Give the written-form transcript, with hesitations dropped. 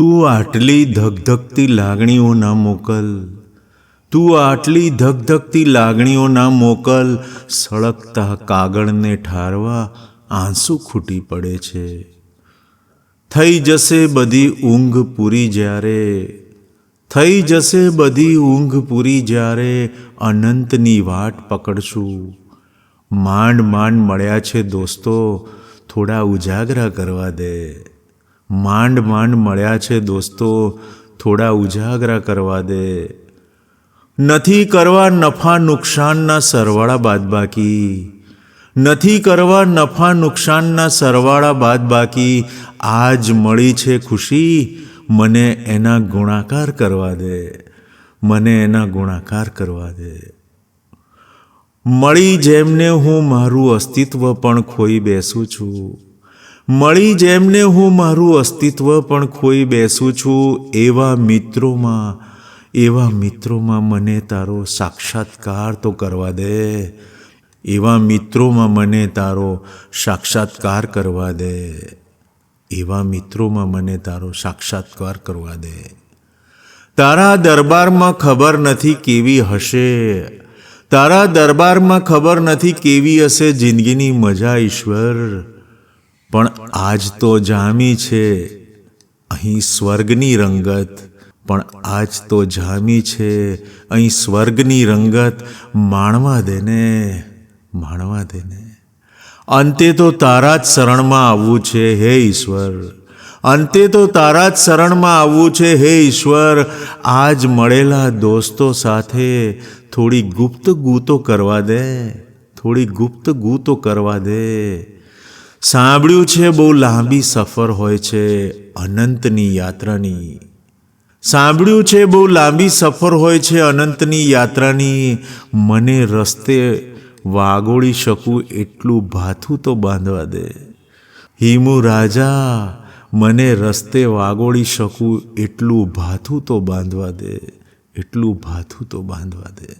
તું આટલી ધગધગતી લાગણીઓ ના મોકલ, તું આટલી ધગધગતી લાગણીઓ ના મોકલ, સળગતા કાગળને ઠારવા આંસુ ખૂટી પડે છે. થઈ જશે બધી ઊંઘ પૂરી જ્યારે, થઈ જશે બધી ઊંઘ પૂરી જ્યારે, અનંતની વાટ પકડશું. માંડ માંડ મળ્યા છે દોસ્તો, થોડા ઉજાગરા કરવા દે. માંડ માંડ મળ્યા છે દોસ્તો, થોડા ઉજાગરા કરવા દે. નથી કરવા નફા નુકસાનના સરવાળા બાદબાકી, નથી કરવા નફા નુકસાનના સરવાળા બાદબાકી. આજ મળી છે ખુશી, મને એના ગુણાકાર કરવા દે, મને એના ગુણાકાર કરવા દે. મળી જેમને હું મારું અસ્તિત્વ પણ ખોઈ બેસું છું, મળી જેમને હું મારું અસ્તિત્વ પણ ખોઈ બેસું છું. એવા મિત્રોમાં મને તારો સાક્ષાત્કાર તો કરવા દે, એવા મિત્રોમાં મને તારો સાક્ષાત્કાર કરવા દે, એવા મિત્રોમાં મને તારો સાક્ષાત્કાર કરવા દે. તારા દરબારમાં ખબર નથી કેવી હશે, તારા દરબારમાં ખબર નથી કેવી હશે જિંદગીની મજા ઈશ્વર. પણ આજ તો જામી છે અહીં સ્વર્ગની રંગત, પણ આજ તો જામી છે અહીં સ્વર્ગની રંગત. માણવા દે ને, માણવા દે ને. અંતે તો તારા જ શરણમાં આવવું છે હે ઈશ્વર, અંતે તો તારા જ શરણમાં આવવું છે હે ઈશ્વર. આજ મળેલા દોસ્તો સાથે થોડી ગુપ્ત ગૂતો કરવા દે, થોડી ગુપ્ત ગૂતો કરવા દે. સાંભળ્યું છે બહુ લાંબી સફર હોય છે અનંતની યાત્રાની, સાંભળ્યું છે બહુ લાંબી સફર હોય છે અનંતની યાત્રાની. મને રસ્તે વાગોળી શકું એટલું ભાથું તો બાંધવા દે. હિમુ રાજા, મને રસ્તે વાગોળી શકું એટલું ભાથું તો બાંધવા દે, એટલું ભાથું તો બાંધવા દે.